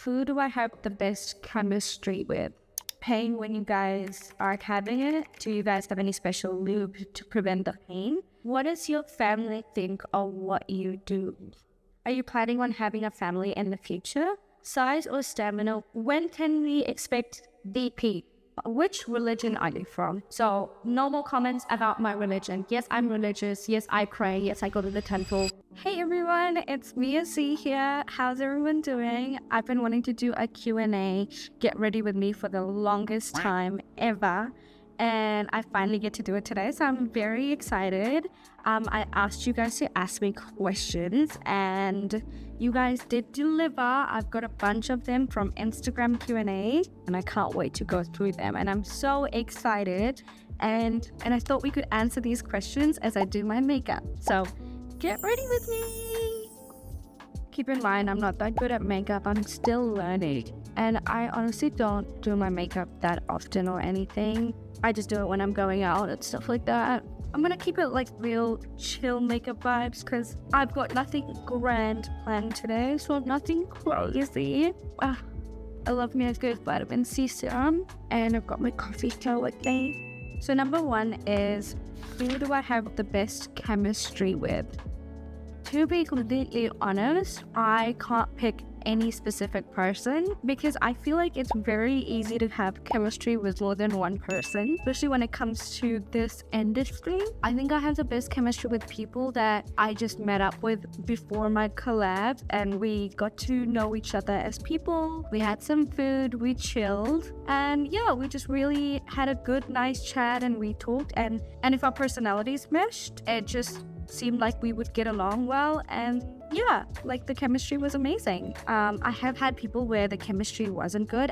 Who do I have the best chemistry with? Pain when you guys are having it? Do you guys have any special lube to prevent the pain? What does your family think of what you do? Are you planning on having a family in the future? Size or stamina? When can we expect DP? Which religion are you from? So, no more comments about my religion. Yes, I'm religious. Yes, I pray. Yes, I go to the temple. Hey everyone, it's Mia C here. How's everyone doing? I've been wanting to do a Q&A, get ready with me for the longest time ever. And I finally get to do it today, so I'm very excited. I asked you guys to ask me questions, and you guys did deliver. I've got a bunch of them from Instagram Q&A, and I can't wait to go through them. And I'm so excited, and I thought we could answer these questions as I do my makeup. So get ready with me. Keep in mind, I'm not that good at makeup. I'm still learning, and I honestly don't do my makeup that often or anything. I just do it when I'm going out and stuff like that. I'm gonna keep it like real chill makeup vibes because I've got nothing grand planned today, so nothing crazy. I love me a good vitamin C serum, and I've got my coffee still with me. So number one is, who do I have the best chemistry with? To be completely honest, I can't pick any specific person because I feel like it's very easy to have chemistry with more than one person, especially when it comes to this industry. I think I have the best chemistry with people that I just met up with before my collab, and we got to know each other as people. We had some food, we chilled, and yeah, we just really had a good, nice chat, and we talked, and if our personalities meshed, it just seemed like we would get along well, and yeah, like the chemistry was amazing. I have had people where the chemistry wasn't good,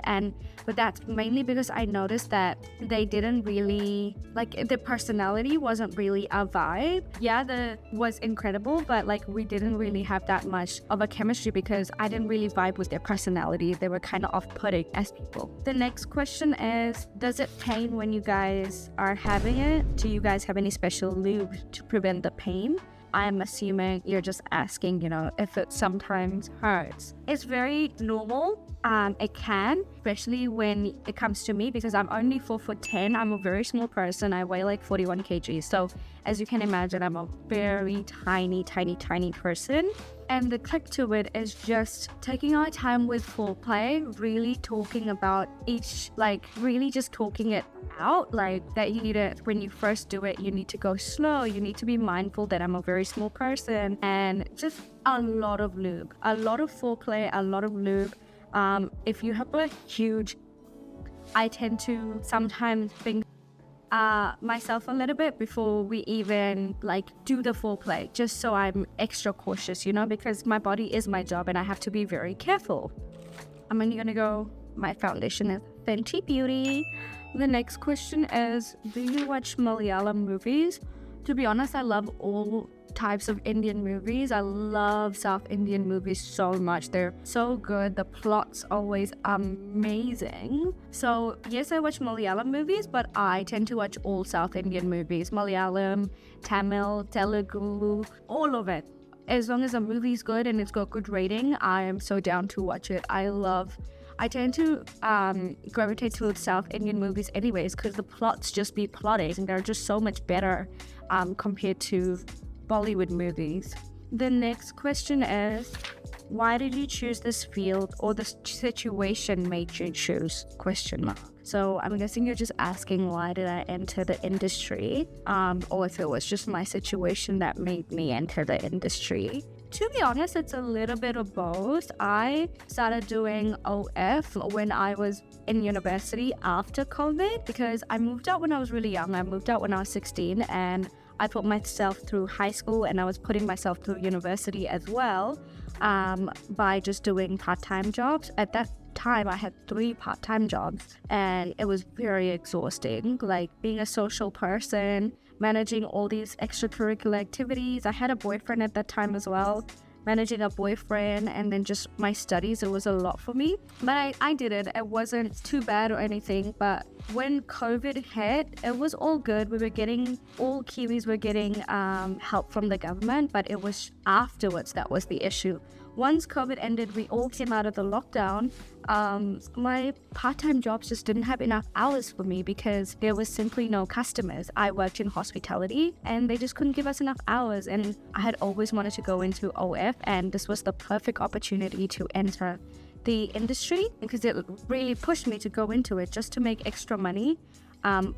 but that's mainly because I noticed that they didn't really, like, the personality wasn't really a vibe. Yeah, the was incredible, but like we didn't really have that much of a chemistry because I didn't really vibe with their personality. They were kind of off-putting as people. The next question is, does it pain when you guys are having it? Do you guys have any special lube to prevent the pain? I'm assuming you're just asking, if it sometimes hurts. It's very normal. It can, especially when it comes to me, because I'm only 4'10". I'm a very small person. I weigh like 41 kgs. So as you can imagine, I'm a very tiny person. And the trick to it is just taking our time with foreplay, really talking about each, really just talking it out, that you need to, when you first do it, you need to go slow. You need to be mindful that I'm a very small person, and just a lot of lube, a lot of foreplay, a lot of lube. If you have a huge, I tend to sometimes think myself a little bit before we even do the foreplay, just so I'm extra cautious, because my body is my job and I have to be very careful. I'm only gonna go, my foundation is Fenty Beauty. The next question is, do you watch Malayalam movies? To be honest, I love all types of Indian movies. I love South Indian movies so much. They're so good. The plot's always amazing. So yes, I watch Malayalam movies, but I tend to watch all South Indian movies. Malayalam, Tamil, Telugu, all of it. As long as a movie's good and it's got good rating, I am so down to watch it. I tend to gravitate towards South Indian movies anyways, because the plots just be plotting, and they're just so much better compared to Bollywood movies. The next question is, why did you choose this field, or the situation made you choose ? So I'm guessing you're just asking, why did I enter the industry, or if it was just my situation that made me enter the industry. To be honest, it's a little bit of both. I started doing OF when I was in university after COVID, because I moved out when I was really young. I moved out when I was 16, and I put myself through high school, and I was putting myself through university as well, by just doing part-time jobs. At that time, I had 3 part-time jobs, and it was very exhausting, being a social person, managing all these extracurricular activities. I had a boyfriend at that time as well. Managing a boyfriend, and then just my studies, it was a lot for me. But I did it. It wasn't too bad or anything. But when COVID hit, it was all good. All Kiwis were getting help from the government, but it was afterwards that was the issue. once COVID ended, we all came out of the lockdown. My part-time jobs just didn't have enough hours for me because there was simply no customers. I worked in hospitality and they just couldn't give us enough hours. And I had always wanted to go into OF, and this was the perfect opportunity to enter the industry because it really pushed me to go into it just to make extra money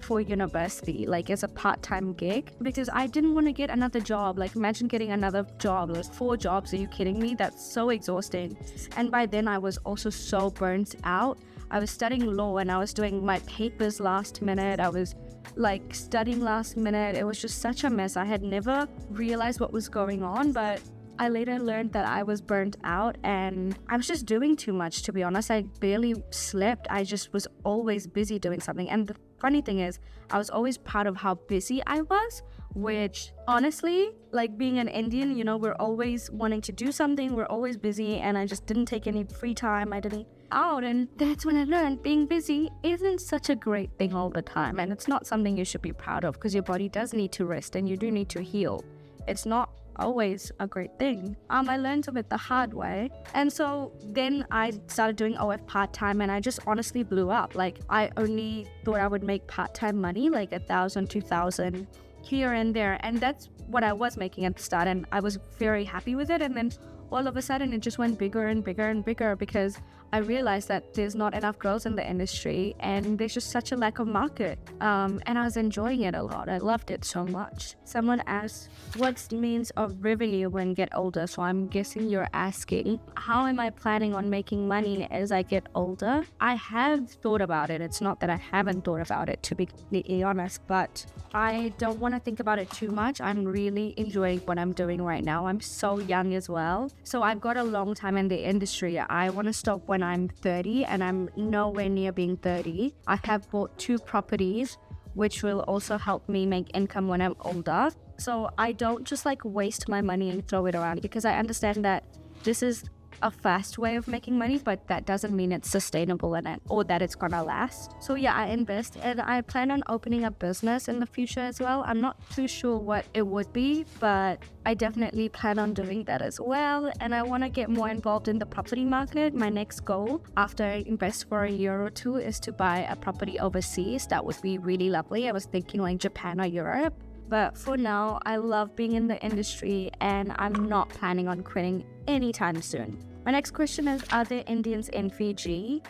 for university, like as a part-time gig, because I didn't want to get another job. Like, imagine getting another job. There's 4 jobs. Are you kidding me? That's so exhausting. And by then I was also so burnt out. I was studying law and I was doing my papers last minute. I was like studying last minute. It was just such a mess. I had never realized what was going on, but I later learned that I was burnt out and I was just doing too much, to be honest. I barely slept. I just was always busy doing something. And the funny thing is, I was always proud of how busy I was, which honestly, like being an Indian, you know, we're always wanting to do something. We're always busy, and I just didn't take any free time. I didn't out, and that's when I learned being busy isn't such a great thing all the time. And it's not something you should be proud of because your body does need to rest and you do need to heal. It's not always a great thing. I learned of it the hard way. And so then I started doing OF part-time and I just honestly blew up. Like, I only thought I would make part-time money, like 1,000, 2,000 here and there. And that's what I was making at the start. And I was very happy with it. And then all of a sudden it just went bigger and bigger and bigger because I realized that there's not enough girls in the industry and there's just such a lack of market. And I was enjoying it a lot. I loved it so much. Someone asked, what's the means of revenue when get older? So I'm guessing you're asking, how am I planning on making money as I get older? I have thought about it. It's not that I haven't thought about it, to be completely honest, but I don't want to think about it too much. I'm really enjoying what I'm doing right now. I'm so young as well. So I've got a long time in the industry. I want to stop when I'm 30 and I'm nowhere near being 30. I have bought 2 properties, which will also help me make income when I'm older. So I don't just like waste my money and throw it around because I understand that this is a fast way of making money, but that doesn't mean it's sustainable or that it's gonna last. So yeah, I invest and I plan on opening a business in the future as well. I'm not too sure what it would be, but I definitely plan on doing that as well. And I want to get more involved in the property market. My next goal after I invest for a year or 2 is to buy a property overseas. That would be really lovely. I was thinking like Japan or Europe. But for now, I love being in the industry and I'm not planning on quitting anytime soon. My next question is, are there Indians in Fiji?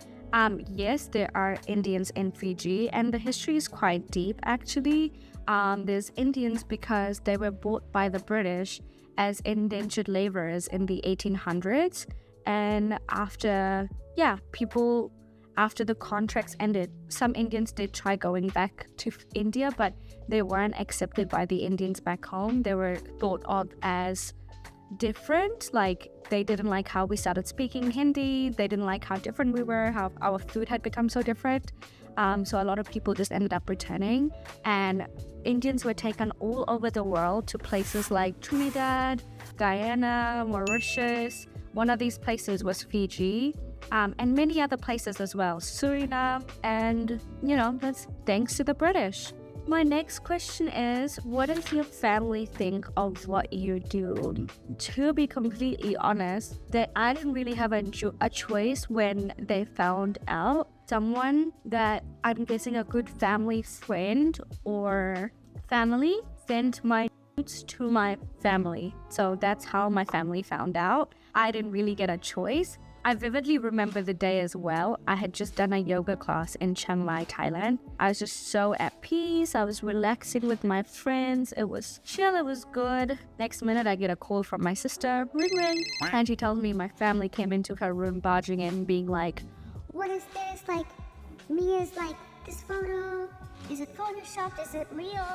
Yes, there are Indians in Fiji, and the history is quite deep actually. There's Indians because they were bought by the British as indentured laborers in the 1800s. And after the contracts ended, some Indians did try going back to India, but they weren't accepted by the Indians back home. They were thought of as different, like they didn't like how we started speaking Hindi, they didn't like how different we were, how our food had become so different. So a lot of people just ended up returning, and Indians were taken all over the world to places like Trinidad, Guyana, Mauritius. One of these places was Fiji, and many other places as well, Suriname, and that's thanks to the British. My next question is, what does your family think of what you do? To be completely honest, that I didn't really have a choice when they found out. Someone that I'm guessing a good family friend or family sent my nudes to my family. So that's how my family found out. I didn't really get a choice. I vividly remember the day as well. I had just done a yoga class in Chiang Mai, Thailand. I was just so at peace. I was relaxing with my friends. It was chill. It was good. Next minute, I get a call from my sister. Ring, ring. And she tells me my family came into her room, barging in, being like, what is this? Like, Mia's like, this photo, is it photoshopped? Is it real?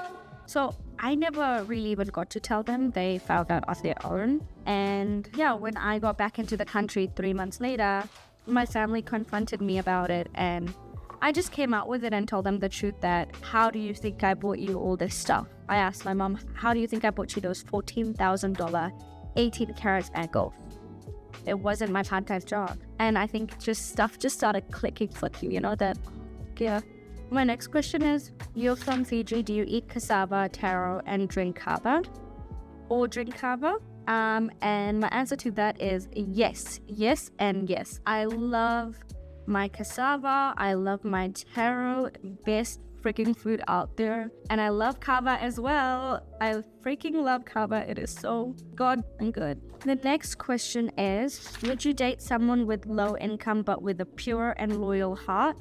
So I never really even got to tell them. They found out of their own. And yeah, when I got back into the country 3 months later, my family confronted me about it. And I just came out with it and told them the truth that, how do you think I bought you all this stuff? I asked my mom, how do you think I bought you those $14,000 18 carats ankles? It wasn't my part-time job. And I think stuff just started clicking for you, that, yeah. My next question is, you're from Fiji, do you eat cassava, taro, and drink kava? Or drink kava? And my answer to that is yes, yes, and yes. I love my cassava. I love my taro. Best freaking food out there. And I love kava as well. I freaking love kava. It is so god and good. The next question is, would you date someone with low income but with a pure and loyal heart?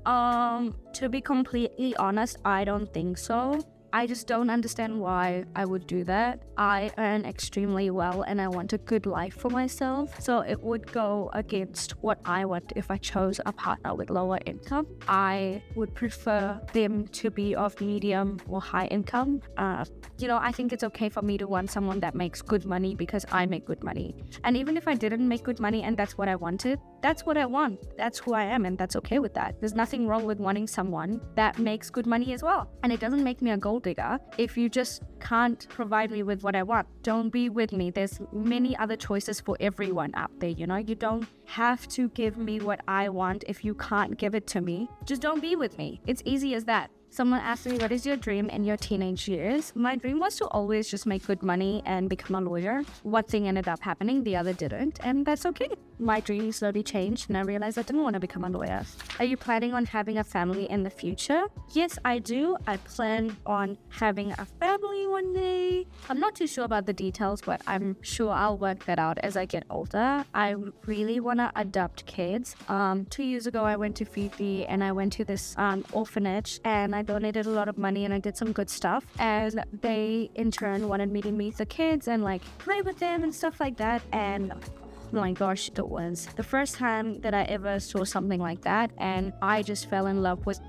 To be completely honest, I don't think so. I just don't understand why I would do that. I earn extremely well and I want a good life for myself. So it would go against what I want if I chose a partner with lower income. I would prefer them to be of medium or high income. I think it's okay for me to want someone that makes good money because I make good money. And even if I didn't make good money and that's what I wanted, that's what I want. That's who I am and that's okay with that. There's nothing wrong with wanting someone that makes good money as well. And it doesn't make me a gold digger if you just can't provide me with what I want. Don't be with me. There's many other choices for everyone out there, you don't have to give me what I want if you can't give it to me. Just don't be with me. It's easy as that. Someone asked me, what is your dream in your teenage years? My dream was to always just make good money and become a lawyer. One thing ended up happening, the other didn't, and that's okay. My dream slowly changed and I realized I didn't want to become a lawyer. Are you planning on having a family in the future? Yes, I do. I plan on having a family one day. I'm not too sure about the details, but I'm sure I'll work that out as I get older. I really want to adopt kids. 2 years ago, I went to Fiji and I went to this orphanage and I donated a lot of money and I did some good stuff. And they in turn wanted me to meet the kids and play with them and stuff like that. And oh my gosh, it was the first time that I ever saw something like that, and I just fell in love with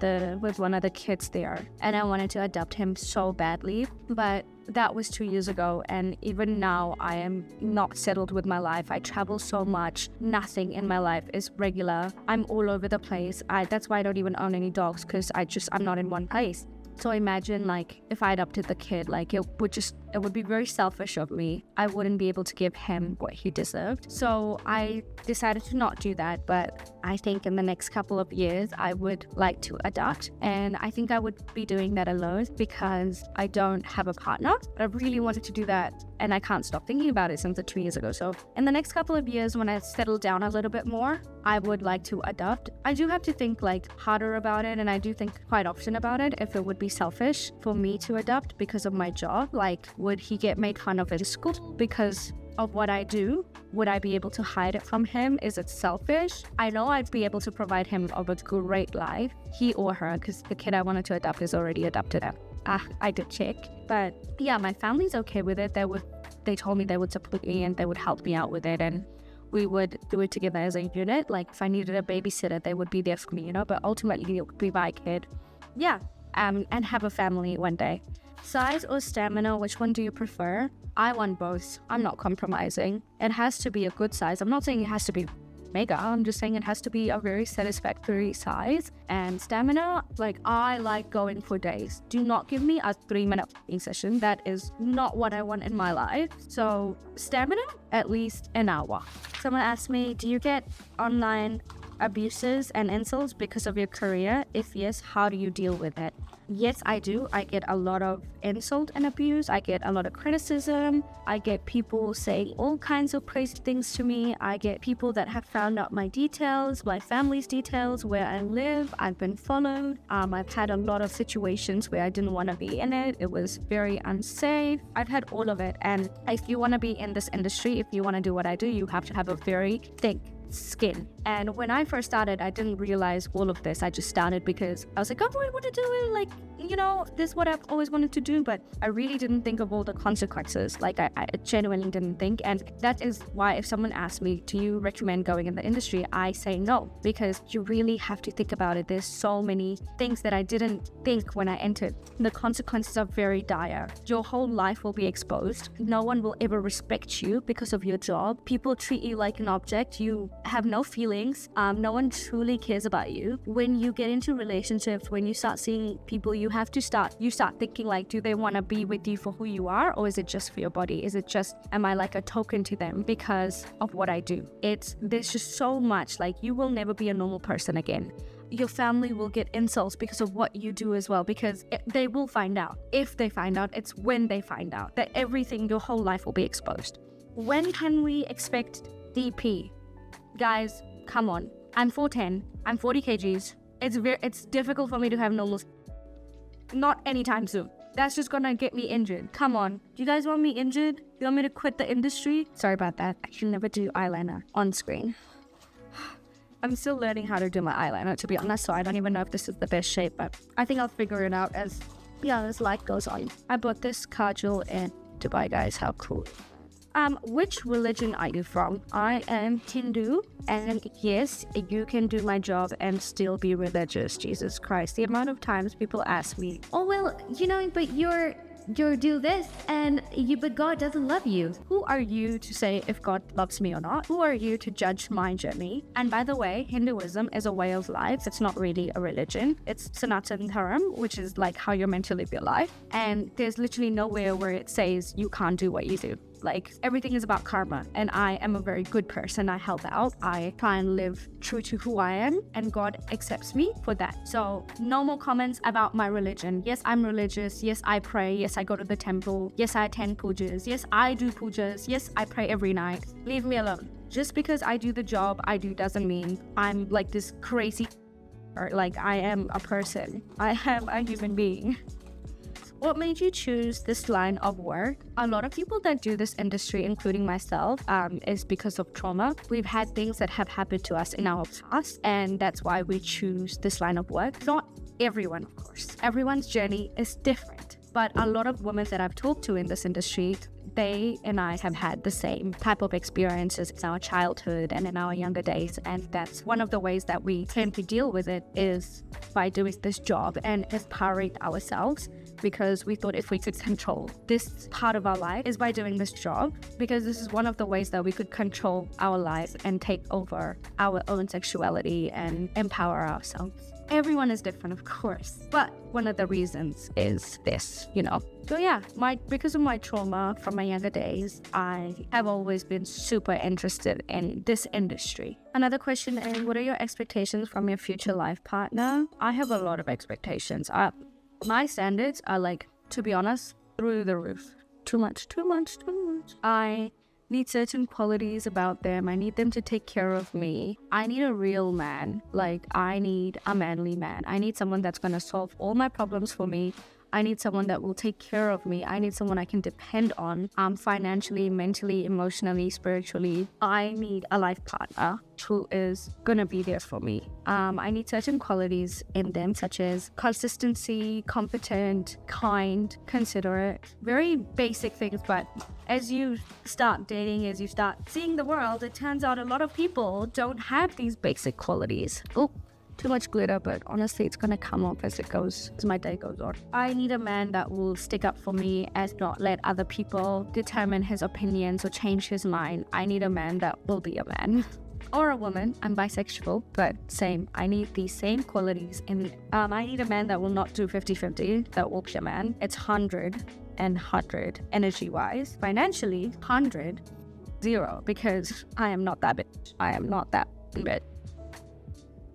one of the kids there, and I wanted to adopt him so badly. But that was 2 years ago, and even now I am not settled with my life. I travel so much. Nothing in my life is regular. I'm all over the place. That's why I don't even own any dogs, because I'm not in one place. So imagine if I adopted the kid, it would be very selfish of me. I wouldn't be able to give him what he deserved. So I decided to not do that. But I think in the next couple of years, I would like to adopt. And I think I would be doing that alone because I don't have a partner. But I really wanted to do that. And I can't stop thinking about it since 2 years ago. So in the next couple of years, when I settle down a little bit more, I would like to adopt. I do have to think harder about it. And I do think quite often about it if it would be selfish for me to adopt because of my job. Would he get made fun of at school because of what I do? Would I be able to hide it from him? Is it selfish? I know I'd be able to provide him of a great life, he or her, because the kid I wanted to adopt is already adopted him. I did check. But yeah, my family's okay with it. They told me they would support me and they would help me out with it, and we would do it together as a unit. If I needed a babysitter, they would be there for me, but ultimately it would be my kid. Yeah, and have a family one day. Size or stamina, which one do you prefer? I want both. I'm not compromising. It has to be a good size. I'm not saying it has to be mega. I'm just saying it has to be a very satisfactory size. And stamina, I like going for days. Do not give me a 3-minute session. That is not what I want in my life. So stamina, at least an hour. Someone asked me, do you get online abuses and insults because of your career? If yes, how do you deal with it? Yes, I do. I get a lot of insult and abuse. I get a lot of criticism. I get people saying all kinds of crazy things to me. I get people that have found out my details, my family's details, where I live. I've been followed. I've had a lot of situations where I didn't want to be in it. It was very unsafe. I've had all of it. And if you want to be in this industry, if you want to do what I do, you have to have a very thick skin. And when I first started, I didn't realize all of this. I just started because I was like, oh, I want to do it. This is what I've always wanted to do. But I really didn't think of all the consequences. I genuinely didn't think. And that is why if someone asks me, do you recommend going in the industry? I say no, because you really have to think about it. There's so many things that I didn't think when I entered. The consequences are very dire. Your whole life will be exposed. No one will ever respect you because of your job. People treat you like an object. You have no feelings. No one truly cares about you. When you get into relationships, when you start seeing people, you start thinking do they want to be with you for who you are, or is it just for your body? Is it just, am I a token to them because of what I do? There's just so much. You will never be a normal person again. Your family will get insults because of what you do as well, because they will find out. If they find out, it's when they find out that everything, your whole life will be exposed. When can we expect DP? Guys, come on. I'm 4'10". I'm 40 kgs. It's difficult for me to have normal. Not anytime soon. That's just gonna get me injured. Come on. Do you guys want me injured? You want me to quit the industry? Sorry about that. I can never do eyeliner on screen. I'm still learning how to do my eyeliner, to be honest, so I don't even know if this is the best shape, but I think I'll figure it out as life goes on. I bought this kajal in Dubai, guys. How cool. Which religion are you from? I am Hindu, and yes, you can do my job and still be religious. Jesus Christ. The amount of times people ask me, oh, well, but you're do this but God doesn't love you. Who are you to say if God loves me or not? Who are you to judge my journey? And by the way, Hinduism is a way of life. It's not really a religion. It's Sanatan Dharam, which is like how you're meant to live your life. And there's literally nowhere where it says you can't do what you do. Like, everything is about karma, and I am a very good person. I help out. I try and live true to who I am, and God accepts me for that. So no more comments about my religion. Yes, I'm religious. Yes, I pray. Yes, I go to the temple. Yes, I attend pujas. Yes, I do pujas. Yes, I pray every night. Leave me alone. Just because I do the job I do doesn't mean I'm like this crazy, or like I am a person. I am a human being. What made you choose this line of work? A lot of people that do this industry, including myself, is because of trauma. We've had things that have happened to us in our past, and that's why we choose this line of work. Not everyone, of course. Everyone's journey is different. But a lot of women that I've talked to in this industry, they and I have had the same type of experiences in our childhood and in our younger days. And that's one of the ways that we tend to deal with it, is by doing this job and empowering ourselves. Because we thought if we could control this part of our life is by doing this job, because this is one of the ways that we could control our lives and take over our own sexuality and empower ourselves. Everyone is different, of course, but one of the reasons is this, So yeah, because of my trauma from my younger days, I have always been super interested in this industry. Another question is, what are your expectations from your future life partner? I have a lot of expectations. My standards are, like, to be honest, through the roof. Too much. I need certain qualities about them. I need them to take care of me. I need a real man. Like, I need a manly man. I need someone that's going to solve all my problems for me. I need someone that will take care of me. I need someone I can depend on financially, mentally, emotionally, spiritually. I need a life partner who is gonna be there for me. I need certain qualities in them, such as consistency, competent, kind, considerate. Very basic things, but as you start dating, as you start seeing the world, it turns out a lot of people don't have these basic qualities. Oh, too much glitter, but honestly, it's gonna come off as my day goes on. I need a man that will stick up for me and not let other people determine his opinions or change his mind. I need a man that will be a man. Or a woman. I'm bisexual, but same. I need these same qualities. And I need a man that will not do 50-50, that will be a man. It's 100 and 100 energy-wise. Financially, 100, 0, because I am not that bitch. I am not that bitch.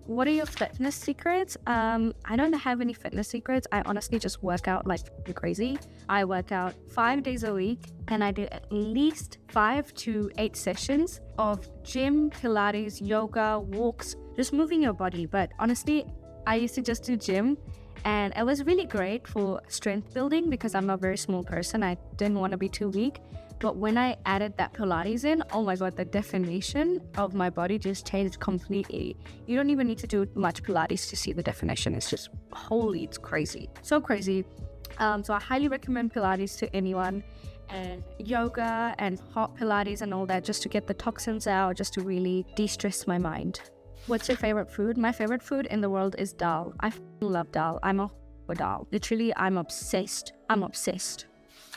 What are your fitness secrets? I don't have any fitness secrets. I honestly just work out like crazy. I work out 5 days a week, and I do at least 5 to 8 sessions of gym, Pilates, yoga, walks, just moving your body. But honestly, I used to just do gym, and it was really great for strength building because I'm a very small person. I didn't want to be too weak. But when I added that Pilates in, oh my God, the definition of my body just changed completely. You don't even need to do much Pilates to see the definition. It's just, holy, it's crazy. So crazy. So I highly recommend Pilates to anyone. And yoga and hot Pilates and all that, just to get the toxins out, just to really de-stress my mind. What's your favorite food? My favorite food in the world is dal. I love dal. I'm a dal. Literally, I'm obsessed.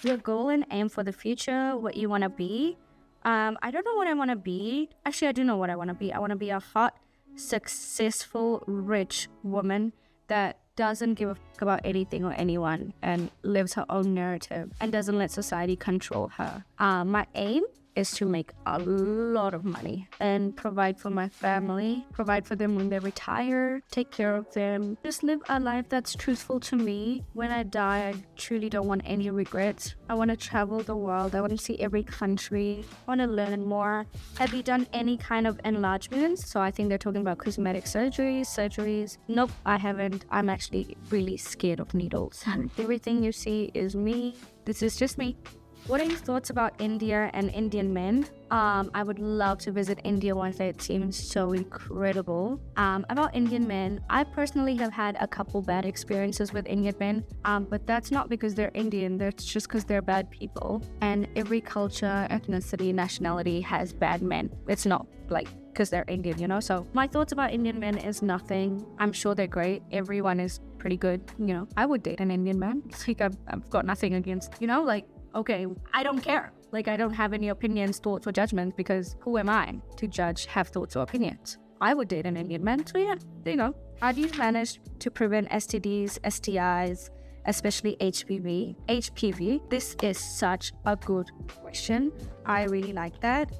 Your goal and aim for the future, what you want to be. I don't know what I want to be. Actually, I do know what I want to be. I want to be a hot, successful, rich woman that doesn't give a fuck about anything or anyone and lives her own narrative and doesn't let society control her. My aim is to make a lot of money and provide for my family, provide for them when they retire, take care of them, just live a life that's truthful to me. When I die, I truly don't want any regrets. I want to travel the world. I want to see every country. I want to learn more. Have you done any kind of enlargements? So I think they're talking about cosmetic surgeries. Nope, I haven't. I'm actually really scared of needles. Everything you see is me. This is just me. What are your thoughts about India and Indian men? I would love to visit India one day. It seems so incredible. About Indian men, I personally have had a couple bad experiences with Indian men, but that's not because they're Indian. That's just because they're bad people. And every culture, ethnicity, nationality has bad men. It's not like because they're Indian, you know? So my thoughts about Indian men is nothing. I'm sure they're great. Everyone is pretty good, you know? I would date an Indian man. Like I've got nothing against, you know, like, okay, I don't care. Like, I don't have any opinions, thoughts, or judgments because who am I to judge, have thoughts or opinions? I would date an Indian man. So yeah, there you go. How do you manage to prevent STDs, STIs, especially HPV? This is such a good question. I really like that.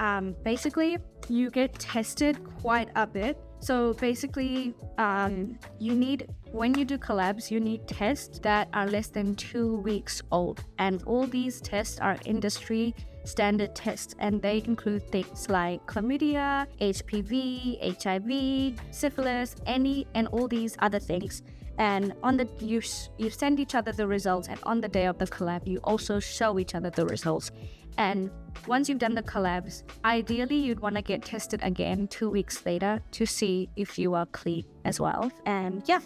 Basically, you get tested quite a bit. So basically, when you do collabs, you need tests that are less than 2 weeks old. And all these tests are industry standard tests, and they include things like chlamydia, HPV, HIV, syphilis, and all these other things. And you send each other the results, and on the day of the collab, you also show each other the results. And once you've done the collabs, ideally you'd want to get tested again 2 weeks later to see if you are clean as well. And yeah,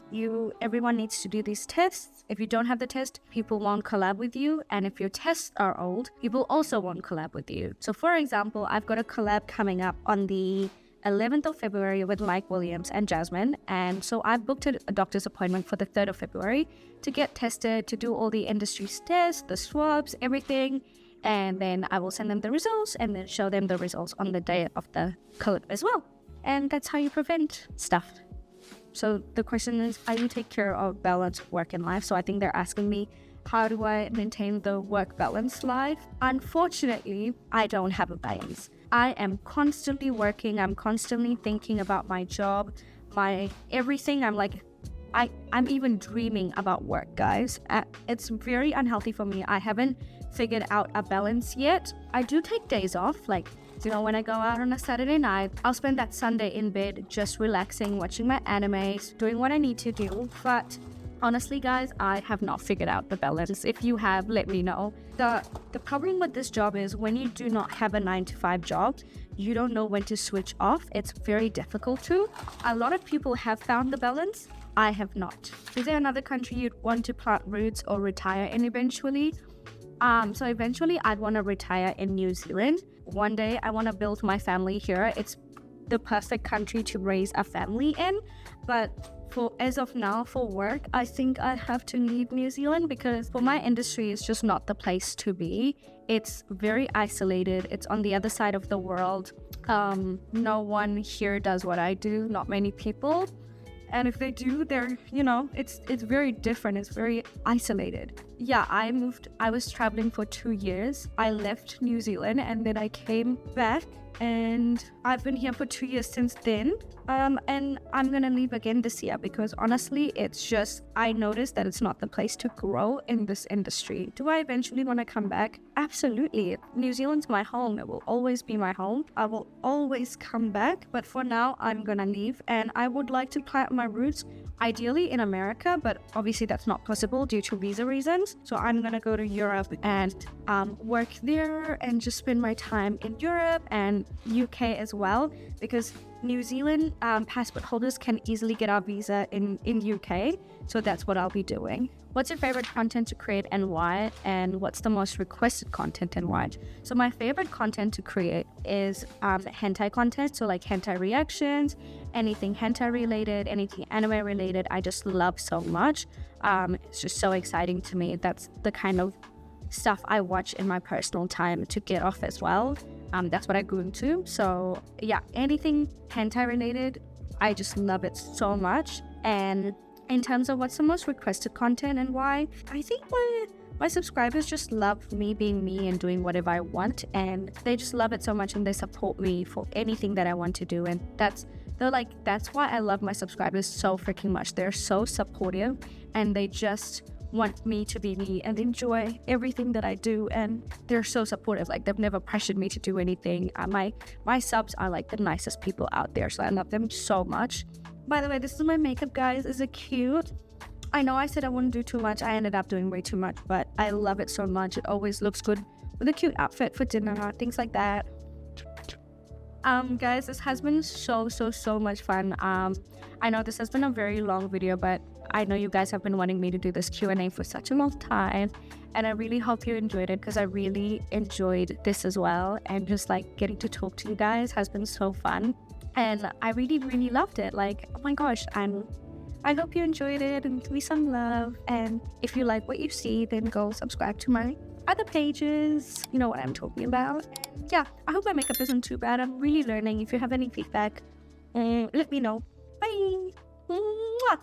everyone needs to do these tests. If you don't have the test, people won't collab with you. And if your tests are old, people also won't collab with you. So for example, I've got a collab coming up on the 11th of February with Mike Williams and Jasmine. And so I booked a doctor's appointment for the 3rd of February to get tested, to do all the industry tests, the swabs, everything. And then I will send them the results and then show them the results on the day of the collab as well. And that's how you prevent stuff. So the question is, how do you take care of balance of work and life? So I think they're asking me, how do I maintain the work balance life? Unfortunately, I don't have a balance. I am constantly working. I'm constantly thinking about my job, my everything. I'm even dreaming about work, guys. It's very unhealthy for me. I haven't figured out a balance yet. I do take days off, like, you know, when I go out on a Saturday night, I'll spend that Sunday in bed just relaxing, watching my animes, doing what I need to do. But honestly, guys, I have not figured out the balance. If you have, let me know. The problem with this job is when you do not have a 9-to-5 job, you don't know when to switch off. It's very difficult to. A lot of people have found the balance. I have not. Is there another country you'd want to plant roots or retire in eventually? So eventually I'd want to retire in New Zealand. One day I want to build my family here. It's the perfect country to raise a family in. But as of now, for work, I think I have to leave New Zealand because for my industry, it's just not the place to be. It's very isolated. It's on the other side of the world. No one here does what I do, not many people. And if they do, they're, you know, it's very different. It's very isolated. Yeah, I was traveling for 2 years. I left New Zealand and then I came back and I've been here for 2 years since then. And I'm gonna leave again this year because honestly, it's just, I noticed that it's not the place to grow in this industry. Do I eventually want to come back? Absolutely. New Zealand's my home. It will always be my home. I will always come back. But for now, I'm gonna leave and I would like to plant my roots ideally in America, but obviously that's not possible due to visa reasons. So I'm gonna go to Europe and work there and just spend my time in Europe and UK as well, because New Zealand passport holders can easily get our visa in UK. So that's what I'll be doing. What's your favorite content to create and why? And what's the most requested content and why? So my favorite content to create is hentai content. So like hentai reactions, anything hentai related, anything anime related. I just love so much. It's just so exciting to me. That's the kind of stuff I watch in my personal time to get off as well. That's what I grew into. So yeah, anything hentai related, I just love it so much. And in terms of what's the most requested content and why, I think my subscribers just love me being me and doing whatever I want, and they just love it so much, and they support me for anything that I want to do. And that's why I love my subscribers so freaking much. They're so supportive, and they just want me to be me and enjoy everything that I do, and they're so supportive. Like, they've never pressured me to do anything. My subs are like the nicest people out there, so I love them so much. By the way, this is my makeup, guys. Is it cute? I know I said I wouldn't do too much. I ended up doing way too much, but I love it so much. It always looks good with a cute outfit for dinner, things like that. Guys, this has been so much fun. I know this has been a very long video, but I know you guys have been wanting me to do this Q&A for such a long time, and I really hope you enjoyed it, because I really enjoyed this as well. And just like getting to talk to you guys has been so fun, and I really loved it. Like, oh my gosh, I hope you enjoyed it, and give me some love. And if you like what you see, then go subscribe to my other pages. You know what I'm talking about. And yeah, I hope my makeup isn't too bad. I'm really learning. If you have any feedback, let me know. Bye. Mwah.